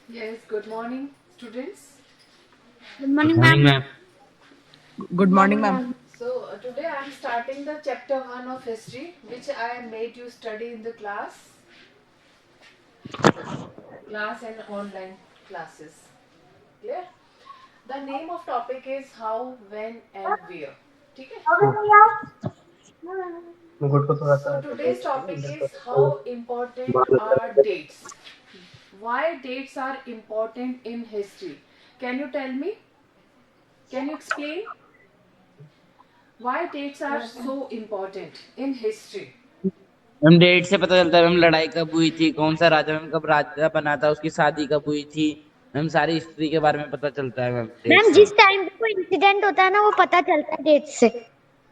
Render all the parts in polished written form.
Yes, good morning, students. Good Good morning, morning, ma'am. ma'am. Good Good morning, morning, ma'am. ma'am. Today I am starting the chapter 1 of history, which I made you study in the class and online classes. Clear? The name of topic is how, when, and where. ठीक है? मुकुट को थोड़ा सा So हटाइए today's इसको, topic इधर is को how important बाहर are निकाल दीजिए। dates. Why dates are important in history? Can you tell me? Can you explain why dates are so important in history? हम डेट से पता चलता है मैम लड़ाई कब हुई थी, कौन सा राजा मैम कब राजा बना था, उसकी शादी कब हुई थी। मैम सारी हिस्ट्री के बारे में पता चलता है मैम डेट मैम, से। जिस टाइम पे कोई इंसिडेंट होता है ना, वो पता चलता है डेट से।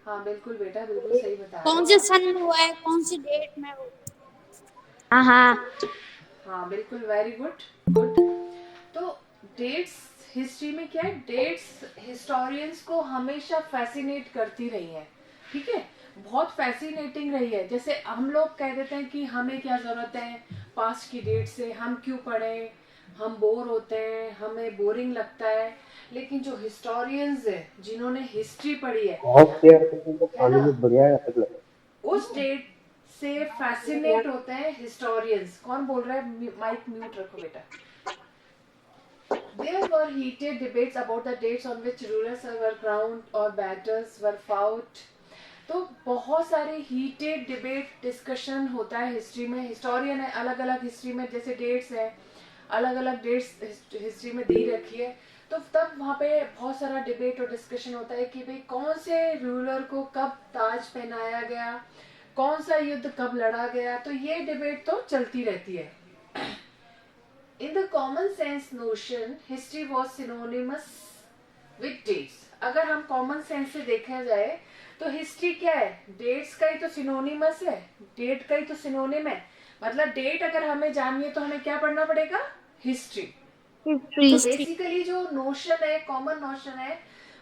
हाँ बिल्कुल बेटा, बिल्कुल सही बता रहे कौन हो से आप। सन में हुआ है, कौन सी डेट में हुआ। हाँ हाँ। हाँ बिल्कुल, वेरी गुड गुड। तो डेट्स हिस्ट्री में क्या है, डेट्स हिस्टोरियंस को हमेशा फैसिनेट करती रही है। ठीक है, बहुत फैसिनेटिंग रही है। जैसे हम लोग कह देते हैं कि हमें क्या जरूरत है पास्ट की डेट से, हम क्यों पढ़ें, हम बोर होते हैं, हमें बोरिंग लगता है। लेकिन जो हिस्टोरियंस है, जिन्होंने हिस्ट्री पढ़ी बहुत प्यार करने को है पानी ना, में बढ़िया है। उस डेट से फैसिनेट होते हैं हिस्टोरियंस। कौन बोल रहा है? माइक म्यूट रखो बेटा। There were heated debates about the dates on which rulers were crowned or battles were fought. तो बहुत सारे हीटेड डिबेट डिस्कशन होता है हिस्ट्री में। हिस्टोरियन है, अलग अलग हिस्ट्री में जैसे डेट्स है, अलग अलग डेट्स हिस्ट्री में दी रखी है। तो तब वहाँ पे बहुत सारा डिबेट और डिस्कशन होता है कि भाई कौन से रूलर को कब ताज पहनाया गया, कौन सा युद्ध कब लड़ा गया। तो ये डिबेट तो चलती रहती है। In the common sense notion, history was synonymous with dates. अगर हम कॉमन सेंस से देखा जाए तो हिस्ट्री क्या है? डेट्स का ही तो सिनोनिमस है, डेट का ही तो सिनोनिम है। मतलब डेट अगर हमें जाननी है तो हमें क्या पढ़ना पड़ेगा? हिस्ट्री। तो हिस्ट्री। बेसिकली जो नोशन है, कॉमन नोशन है,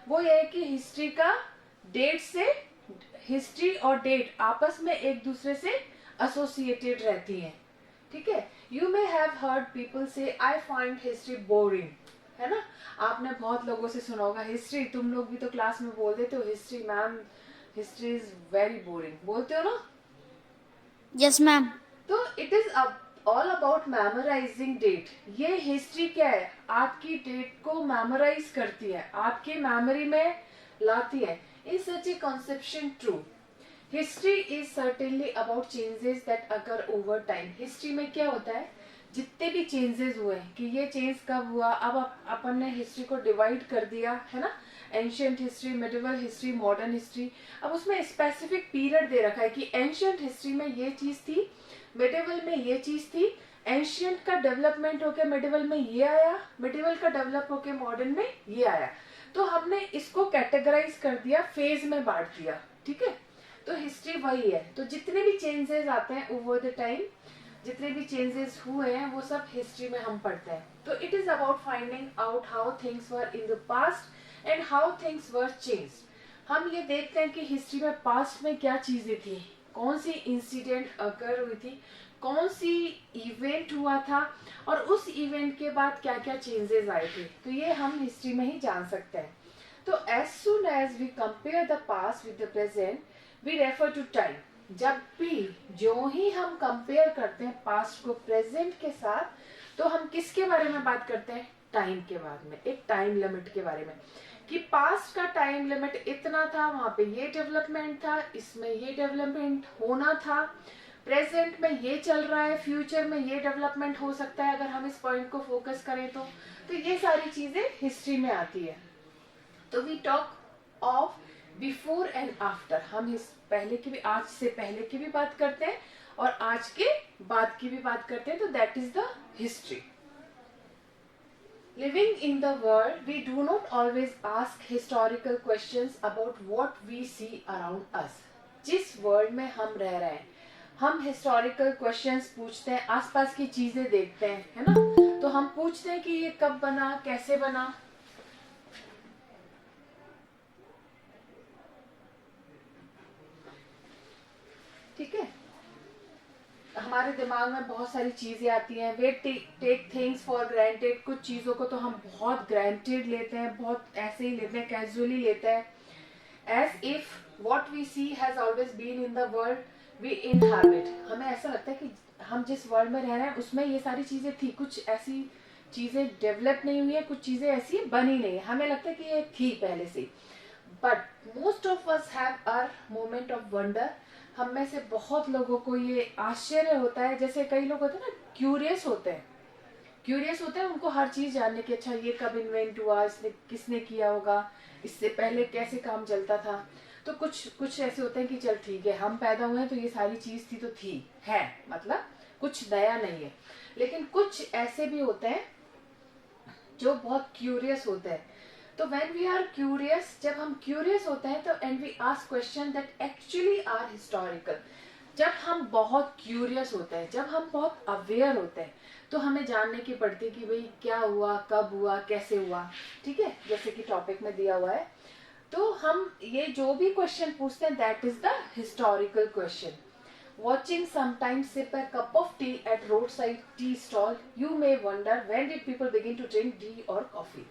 वो ये है कि हिस्ट्री का डेट से, हिस्ट्री और डेट आपस में एक दूसरे से एसोसिएटेड रहती हैं। ठीक है, you may have heard people से आई फाइंड हिस्ट्री बोरिंग, है ना। आपने बहुत लोगों से सुना होगा हिस्ट्री, तुम लोग भी तो क्लास में बोल देते हो history ma'am, history is very boring, बोलते हो ना। Yes ma'am. तो it is all about memorising date. ये हिस्ट्री क्या है? आपकी डेट को मेमोराइज करती है, आपकी मेमोरी में लाती है। Is such A conception true? History is certainly about changes that occur over time. History में क्या होता है, जितने भी चेंजेस हुए हैं कि ये चेंज कब हुआ। अब अपन ने हिस्ट्री को डिवाइड कर दिया है ना, ancient history, medieval history, modern history. अब उसमें स्पेसिफिक पीरियड दे रखा है कि एंशियंट हिस्ट्री में ये चीज थी, मिडिवल में ये चीज थी, एंशियंट का डेवलपमेंट होके मिडिवल में ये आया, मिडिवल का डेवलप होके मॉडर्न में ये आया। तो हमने इसको कैटेगराइज कर दिया, फेज में बांट दिया। ठीक है, तो हिस्ट्री वही है। तो जितने भी चेंजेस आते हैं ओवर द टाइम, जितने भी चेंजेस हुए हैं वो सब हिस्ट्री में हम पढ़ते हैं। तो it is about finding out how things were in the past and how things were changed. हम ये देखते हैं कि हिस्ट्री में पास्ट में क्या चीजें थी, कौन सी इंसिडेंट अकर हुई थी, कौन सी इवेंट हुआ था, और उस इवेंट के बाद क्या क्या चेंजेस आए थे। तो ये हम हिस्ट्री में ही जान सकते हैं। तो as soon as we compare the past with the present we refer to time. जब भी, जो ही हम कंपेयर करते हैं पास्ट को प्रेजेंट के साथ, तो हम किसके बारे में बात करते हैं? टाइम के बारे में, एक टाइम लिमिट के बारे में। कि पास्ट का टाइम लिमिट इतना था, वहां पे ये डेवलपमेंट था, इसमें ये डेवलपमेंट होना था, प्रेजेंट में ये चल रहा है, फ्यूचर में ये डेवलपमेंट हो सकता है अगर हम इस पॉइंट को फोकस करें तो ये सारी चीजें हिस्ट्री में आती है। तो we talk of before and after. हम इस पहले की भी, आज से पहले की भी बात करते हैं और आज के बाद की भी बात करते हैं। तो that is the history. Living in the world, we do not always ask historical questions about what we see around us. जिस वर्ल्ड में हम रह रहे हैं, हम हिस्टोरिकल क्वेश्चंस पूछते हैं, आसपास की चीजें देखते हैं, है ना। तो हम पूछते हैं कि ये कब बना, कैसे बना। ठीक है, हमारे दिमाग में बहुत सारी चीजें आती हैं, वे टेक थिंग्स फॉर ग्रांटेड। कुछ चीजों को तो हम बहुत ग्रांटेड लेते हैं, बहुत ऐसे ही लेते हैं, कैजुअली लेते हैं, as if what we see has always been in the world we inhabit. हमें ऐसा लगता है कि हम जिस वर्ल्ड में रह रहे हैं उसमें ये सारी चीजें थी, कुछ ऐसी चीजें डेवलप नहीं हुई है, कुछ चीजें ऐसी बनी नहीं है, हमें लगता है कि ये थी पहले से। But most of us have our moment of wonder. हम में से बहुत लोगों को ये आश्चर्य होता है, जैसे कई लोग होते हैं ना, क्यूरियस होते हैं, क्यूरियस होते हैं, उनको हर चीज जानने की, अच्छा ये कब इन्वेंट हुआ, इसने किसने किया होगा, इससे पहले कैसे काम चलता था। तो कुछ कुछ ऐसे होते हैं कि चल ठीक है, हम पैदा हुए हैं तो ये सारी चीज थी तो थी है, मतलब कुछ नया नहीं है। लेकिन कुछ ऐसे भी होते हैं जो बहुत क्यूरियस होते हैं। तो व्हेन वी आर क्यूरियस, जब हम क्यूरियस होते हैं तो and we ask question that actually are historical. जब हम बहुत क्यूरियस होते हैं, जब हम बहुत अवेयर होते हैं, तो हमें जानने की पड़ती है कि भाई क्या हुआ, कब हुआ, कैसे हुआ, ठीक है, जैसे कि टॉपिक में दिया हुआ है। तो हम ये जो भी क्वेश्चन पूछते हैं that is the historical question. Watching sometimes sip a cup of tea at roadside tea stall, you may wonder when did people begin to drink tea or coffee.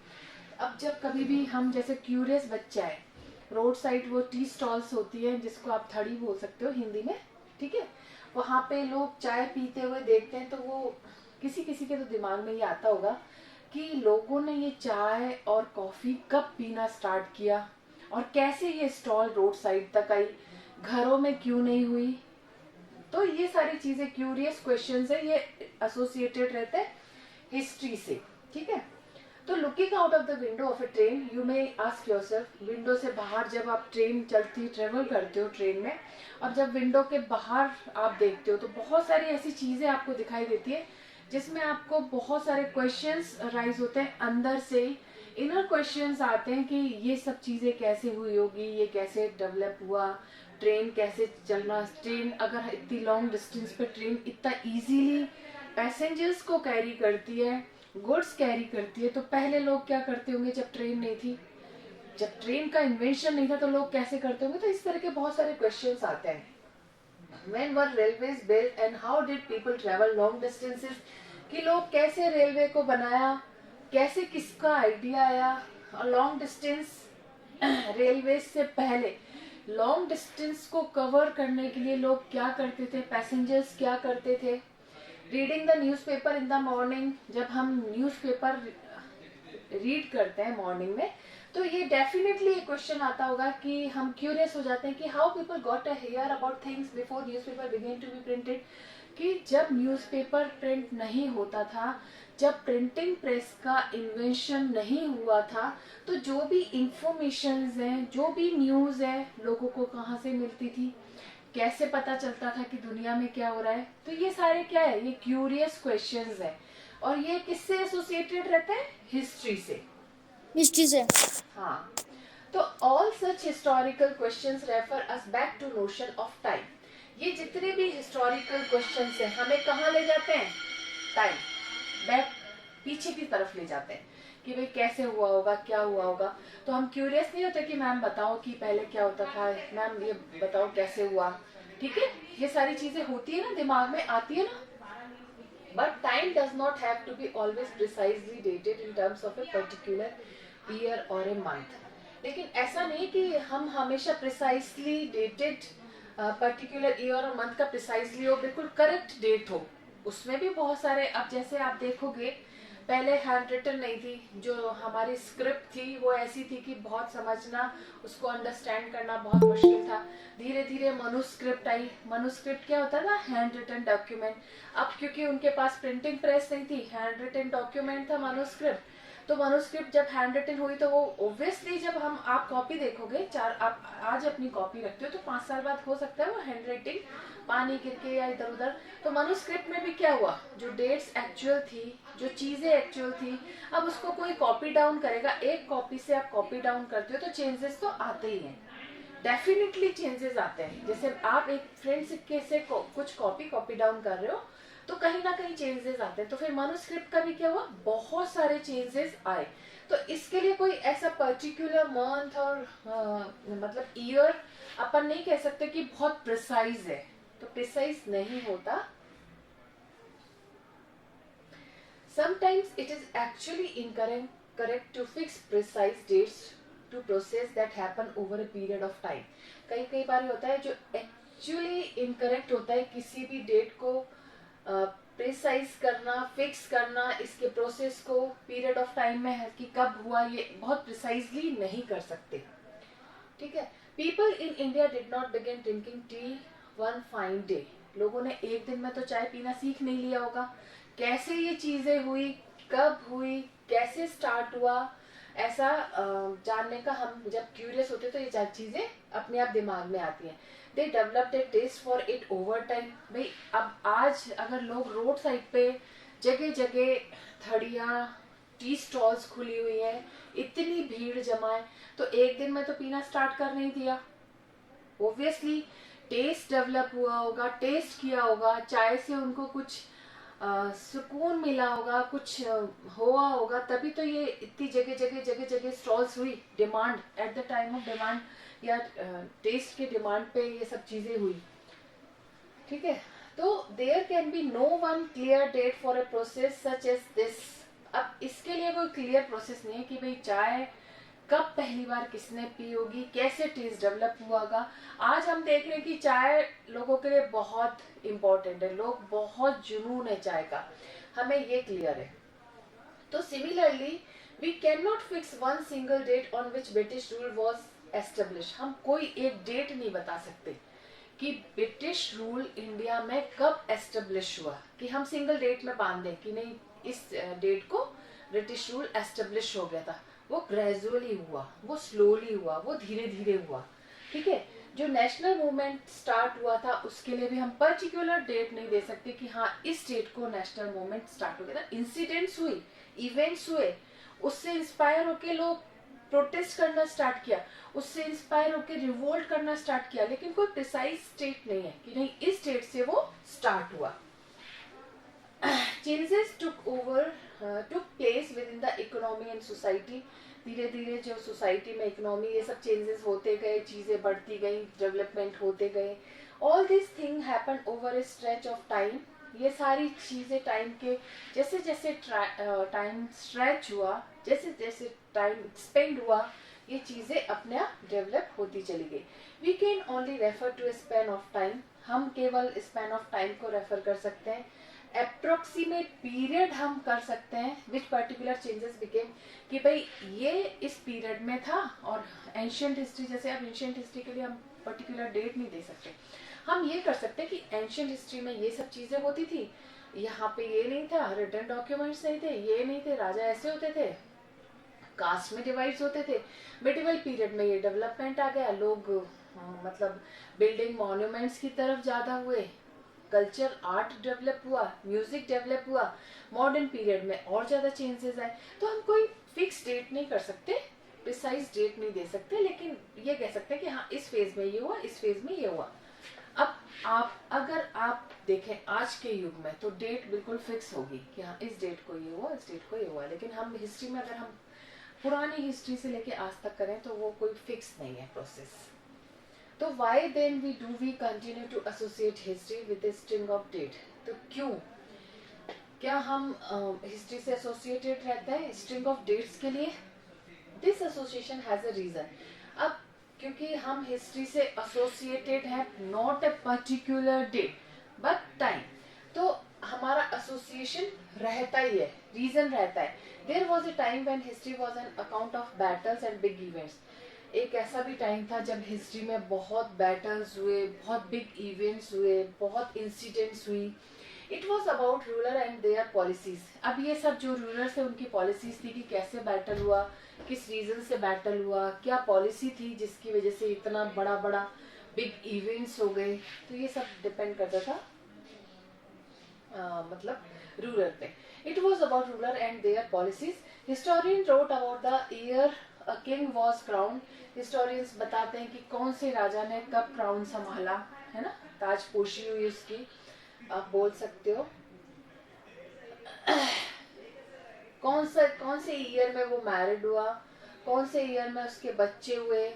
अब जब कभी भी हम जैसे क्यूरियस बच्चा है, रोड साइड वो tea stalls होती है जिसको आप थड़ी बोल सकते हो हिंदी में, ठीक है, वहाँ पे लोग चाय पीते हुए देखते हैं, तो वो किसी किसी के तो दिमाग में ये आता होगा कि लोगों ने ये चाय और कॉफी कब पीना स्टार्ट किया और कैसे ये स्टॉल रोड साइड तक आई, घरों में क्यों नहीं हुई। तो ये सारी चीजें क्यूरियस क्वेश्चंस है, ये एसोसिएटेड रहते हैं हिस्ट्री से, ठीक है। तो looking out of the window of A train, you may ask yourself, window से बाहर जब आप ट्रेन चलती ट्रेवल करते हो ट्रेन में, और जब विंडो के बाहर आप देखते हो तो बहुत सारी ऐसी चीजें आपको दिखाई देती है जिसमें आपको बहुत सारे क्वेश्चंस राइज होते हैं अंदर से, इनर क्वेश्चंस आते हैं कि ये सब चीजें कैसे हुई होगी, ये कैसे डेवलप हुआ, ट्रेन कैसे चलना, ट्रेन अगर इतनी लॉन्ग डिस्टेंस पे ट्रेन इतना इजीली पैसेंजर्स को कैरी करती है, गुड्स कैरी करती है, तो पहले लोग क्या करते होंगे जब ट्रेन नहीं थी, जब ट्रेन का इन्वेंशन नहीं था तो लोग कैसे करते होंगे। तो इस तरह के बहुत सारे क्वेश्चंस आते हैं। When were railways built and how did people travel long distances, कि लोग कैसे रेलवे को बनाया, कैसे किसका आइडिया आया, और लॉन्ग डिस्टेंस रेलवे से पहले लॉन्ग डिस्टेंस को कवर करने के लिए लोग क्या करते थे, पैसेंजर्स क्या करते थे। Reading the newspaper in the morning, जब हम न्यूज़पेपर रीड करते हैं मॉर्निंग में, तो ये डेफिनेटली एक क्वेश्चन आता होगा कि हम क्यूरियस हो जाते हैं कि how people got a hear about things before newspaper began to be printed, कि जब न्यूज़पेपर प्रिंट नहीं होता था, जब प्रिंटिंग प्रेस का इन्वेंशन नहीं हुआ था, तो जो भी इंफॉर्मेशन है, जो भी न्यूज़ है, लोगों को कहाँ से मिलती थी, कैसे पता चलता था कि दुनिया में क्या हो रहा है। तो ये सारे क्या है, ये क्यूरियस क्वेश्चंस है, और ये किससे एसोसिएटेड रहते हैं, हिस्ट्री से, हिस्ट्री से। हाँ। तो all such historical questions refer us back to notion of time. ये जितने भी हिस्टोरिकल क्वेश्चंस हैं हमें कहाँ ले जाते हैं, टाइम, बैक, पीछे की तरफ ले जाते हैं कि भाई कैसे हुआ होगा, क्या हुआ होगा। तो हम क्यूरियस नहीं होते कि मैम बताओ कि पहले क्या होता था, मैम ये बताओ कैसे हुआ, ठीक है, ये सारी चीजें होती है ना, दिमाग में आती है ना। But time does not have to be always precisely dated in terms of a particular year or a month. लेकिन ऐसा नहीं कि हम हमेशा प्रिसाइसली डेटेड पर्टिकुलर ईयर और मंथ का प्रिसाइसली हो, बिल्कुल करेक्ट डेट हो। उसमें भी बहुत सारे, अब जैसे आप देखोगे पहले हैंड रिटन नहीं थी, जो हमारी स्क्रिप्ट थी वो ऐसी थी कि बहुत समझना, उसको अंडरस्टैंड करना बहुत मुश्किल था। धीरे धीरे मनुस्क्रिप्ट आई। मनुस्क्रिप्ट क्या होता था, हैंड रिटन डॉक्यूमेंट। अब क्योंकि उनके पास प्रिंटिंग प्रेस नहीं थी, हैंड रिटन डॉक्यूमेंट था मनुस्क्रिप्ट। तो मनुस्क्रिप्ट जब हैंड रिटन हुई तो वो ऑब्वियसली, जब आप कॉपी देखोगे, आप आज अपनी कॉपी रखते हो तो 5 साल बाद हो सकता है वो हैंड राइटिंग पानी गिर के या इधर उधर। तो मनुस्क्रिप्ट में भी क्या हुआ, जो डेट्स एक्चुअल थी, जो चीजें एक्चुअल थी, अब उसको कोई कॉपी डाउन करेगा, एक कॉपी से आप कॉपी डाउन करते हो तो चेंजेस तो आते ही हैं, डेफिनेटली चेंजेस आते हैं। जैसे आप एक फ्रेंड सिक्के से कुछ कॉपी डाउन कर रहे हो तो कहीं ना कहीं चेंजेस आते हैं। तो फिर मनुस्क्रिप्ट का भी क्या हुआ, बहुत सारे चेंजेस आए। तो इसके लिए कोई ऐसा पर्टिकुलर मंथ और मतलब ईयर अपन नहीं कह सकते कि बहुत प्रिसाइज है, तो प्रिसाइज नहीं होता, Sometimes it is actually incorrect to fix precise dates to process that happen over a period of time. कई कई बार होता है जो एक्चुअली इनकरेक्ट होता है किसी भी डेट को प्रिसाइज करना, फिक्स करना, इसके प्रोसेस को पीरियड ऑफ टाइम में है कि कब हुआ, ये बहुत प्रिसाइजली नहीं कर सकते. ठीक है. People in India did not begin drinking tea one fine day. लोगों ने एक दिन में तो चाय पीना सीख नहीं लिया होगा. कैसे ये चीजें हुई, कब हुई, कैसे स्टार्ट हुआ, ऐसा जानने का हम जब क्यूरियस होते तो ये चीजें अपने आप दिमाग में आती हैं. They developed a taste for it over time. भाई अब आज अगर लोग रोड साइड पे जगह जगह थड़ियाँ, टी स्टॉल्स खुली हुई हैं, इतनी भीड़ जमा है, तो एक दिन में तो पीना स्टार्ट कर नहीं दिया. ऑब्वियसली टेस्ट डेवलप हुआ होगा, टेस्ट किया होगा, चाय से उनको कुछ सुकून मिला होगा, कुछ हुआ होगा, तभी तो ये इतनी जगह जगह स्टॉल्स हुई. Demand at the time of demand या टेस्ट के डिमांड पे ये सब चीजें हुई. ठीक है. तो there can be no one clear date for a process such as this. अब इसके लिए कोई क्लियर प्रोसेस नहीं है कि भाई चाय कब पहली बार किसने पी होगी, कैसे टेस्ट डेवलप हुआ होगा. आज हम देख रहे हैं कि चाय लोगों के लिए बहुत इम्पोर्टेंट है, लोग बहुत जुनून है चाय का, हमें ये क्लियर है. तो similarly we can not fix one single date on which British rule was establish. हम कोई एक डेट नहीं बता सकते कि ब्रिटिश रूल इंडिया में कब एस्टेब्लिश हुआ, कि हम सिंगल डेट में बांध दें कि नहीं इस डेट को ब्रिटिश रूल एस्टेब्लिश हो गया था. वो ग्रेजुअली हुआ, वो स्लोली हुआ, वो धीरे धीरे हुआ. ठीक है. जो नेशनल मूवमेंट स्टार्ट हुआ था उसके लिए भी हम पर्टिकुलर डेट नहीं दे सकते कि हाँ इस डेट को नेशनल मूवमेंट स्टार्ट हो गया था. इंसिडेंट्स हुई, इवेंट्स हुए, उससे इंस्पायर होके लोग प्रोटेस्ट करना स्टार्ट किया, उससे इंस्पायर होके रिवोल्ट करना स्टार्ट किया, लेकिन कोई प्रिसाइज डेट नहीं है कि नहीं इस डेट से वो स्टार्ट हुआ. Changes took place within the economy and society. धीरे धीरे जो सोसाइटी में इकोनॉमी ये सब चेंजेस होते गए, चीजें बढ़ती गई, डेवलपमेंट होते गए. All this thing happen over A stretch of time. ये सारी चीजें टाइम के जैसे जैसे टाइम स्ट्रेच हुआ, जैसे जैसे टाइम एक्सपेंड हुआ, ये चीजें अपने आप डेवलप होती चली गई. We can only refer to a span of time. हम केवल स्पैन ऑफ टाइम को रेफर कर सकते हैं. अप्रोक्सीमेट पीरियड हम कर सकते हैं विच पर्टिकुलर चेंजेस बिकेम, कि भाई ये इस पीरियड में था. और एंशियंट हिस्ट्री, जैसे अब एंशियंट हिस्ट्री के लिए हम पर्टिकुलर डेट नहीं दे सकते. हम ये कर सकते हैं कि एंशियंट हिस्ट्री में ये सब चीजें होती थी, यहाँ पे ये नहीं था, रिटन डॉक्यूमेंट्स नहीं थे, ये नहीं थे, राजा ऐसे होते थे, कास्ट में डिवाइड होते थे. मिडिवल पीरियड में ये डेवलपमेंट आ गया, लोग मतलब बिल्डिंग मॉन्यूमेंट्स की तरफ ज्यादा हुए, कल्चर आर्ट डेवलप हुआ, म्यूजिक डेवलप हुआ. मॉडर्न पीरियड में और ज्यादा चेंजेस आए. तो हम कोई फिक्स डेट नहीं कर सकते, प्रिसाइज डेट नहीं दे सकते, लेकिन ये कह सकते हैं कि हाँ इस फेज में ये हुआ, इस फेज में ये हुआ. अब अगर आप देखें आज के युग में तो डेट बिल्कुल फिक्स होगी कि हाँ इस डेट को ये हुआ, इस डेट को ये हुआ. लेकिन हम हिस्ट्री में अगर हम पुरानी हिस्ट्री से लेके आज तक करें तो वो कोई फिक्स नहीं है प्रोसेस. तो why then we continue to associate history with a string of date. तो क्यों, क्या हम हिस्ट्री से एसोसिएटेड रहते हैं स्ट्रिंग ऑफ डेट्स के लिए? This association has a reason. अब क्योंकि हम हिस्ट्री से एसोसिएटेड हैं, not a particular date but time, तो हमारा एसोसिएशन रहता ही है, रीजन रहता है. There was a time when history was an account of battles and big events. एक ऐसा भी टाइम था जब हिस्ट्री में बहुत बैटल्स हुए, बहुत बिग इवेंट्स हुए, बहुत इंसिडेंट्स हुई. It was about ruler and there policies. अब ये सब जो रूलर्स थे उनकी पॉलिसीज थी कि कैसे बैटल हुआ, किस रीजन से बैटल हुआ, क्या पॉलिसी थी जिसकी वजह से इतना बड़ा बड़ा बिग इवेंट्स हो गए. तो ये सब डिपेंड करता था मतलब रूलर पे. It was about ruler and there policies. Historian wrote about the year a king was crown. Historians बताते हैं कि कौन से राजा ने कब क्राउन संभाला, है ना, ताजपोशी हुई उसकी, आप बोल सकते हो. कौन से ईयर में वो मैरिड हुआ, कौन से ईयर में उसके बच्चे हुए,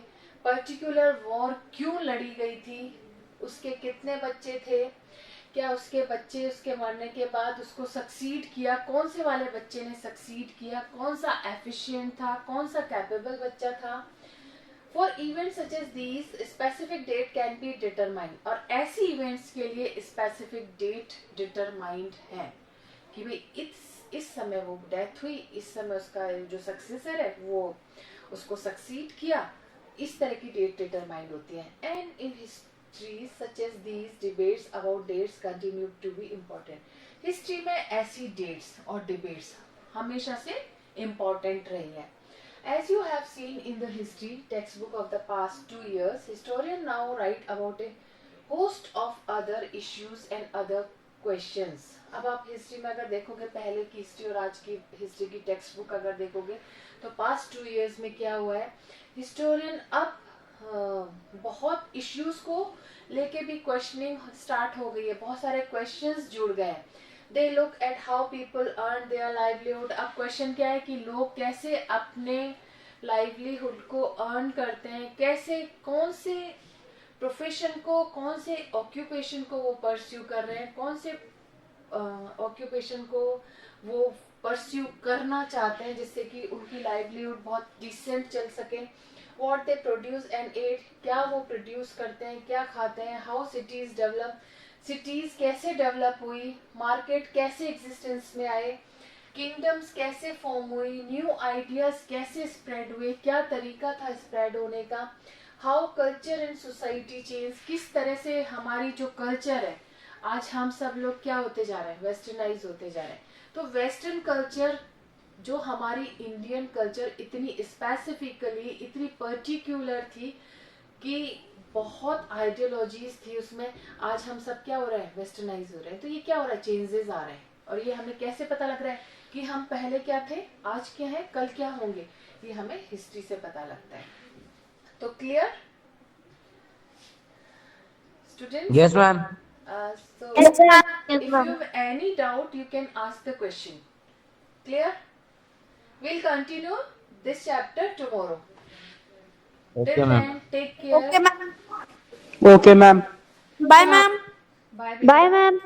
पर्टिकुलर वॉर क्यों लड़ी गई थी, उसके कितने बच्चे थे, क्या उसके बच्चे उसके मरने के बाद उसको सक्सीड किया, कौन से वाले बच्चे ने सक्सीड किया, कौन सा एफिशिएंट था, कौन सा कैपेबल बच्चा था। For event such as these specific date can be determined, और ऐसी इवेंट्स के लिए स्पेसिफिक डेट डिटरमाइंड है कि भाई इस समय वो डेथ हुई, इस समय उसका जो सक्सेसर है वो उसको सक्सीड किया, इस तरह की डेट डिटरमाइंड होती है। And in history such as these debates about dates continue to be important. History में ऐसी डेट्स और डिबेट्स हमेशा से इम्पोर्टेंट रही है। As you have seen in the history textbook of the past 2 years, historians now write about a host of other issues and other questions. अब आप history में अगर देखोगे, पहले की हिस्ट्री और आज की हिस्ट्री की टेक्स्ट बुक अगर देखोगे तो पास्ट 2 years में क्या हुआ है, हिस्टोरियन अब बहुत इश्यूज को लेके भी क्वेश्चनिंग स्टार्ट हो गई है, बहुत सारे क्वेश्चंस जुड़ गए हैं। They look at how people earn their livelihood. अब क्वेश्चन क्या है कि लोग कैसे अपने लाइवलीहुड को अर्न करते हैं, कैसे कौन से प्रोफेशन को, कौन से ऑक्यूपेशन को वो परस्यू कर रहे हैं, कौन से ऑक्यूपेशन को वो परस्यू करना चाहते हैं जिससे कि उनकी लाइवलीहुड बहुत डिसेंट चल सके। What they produce and ate, क्या वो प्रोड्यूस करते हैं, क्या खाते हैं। हाउ सिटीज डेवलप, सिटीज कैसे डेवलप हुई, मार्केट कैसे एग्जिस्टेंस में आए, किंगडम्स कैसे फॉर्म हुई, न्यू आइडियाज कैसे स्प्रेड हुए, क्या तरीका था स्प्रेड होने का। How culture and society change, किस तरह से हमारी जो कल्चर है, आज हम सब लोग क्या होते जा रहे हैं, वेस्टर्नाइज होते जा रहे हैं। तो वेस्टर्न कल्चर जो हमारी इंडियन कल्चर इतनी स्पेसिफिकली, इतनी पर्टिकुलर थी कि बहुत आइडियोलॉजीज थी उसमें, आज हम सब क्या हो रहे हैं, वेस्टर्नाइज हो रहे हैं। तो ये क्या हो रहा है, चेंजेस आ रहे हैं। और ये हमें कैसे पता लग रहा है कि हम पहले क्या थे, आज क्या है, कल क्या होंगे, ये हमें हिस्ट्री से पता लगता है। तो clear students? Yes ma'am. So Yes, ma'am. Yes, if you ma'am. have any doubt you can ask the question. Clear? We'll continue this chapter tomorrow. Okay Till ma'am. then, take care. Okay, ma'am. Okay ma'am. Bye, ma'am. Bye. Bye, ma'am.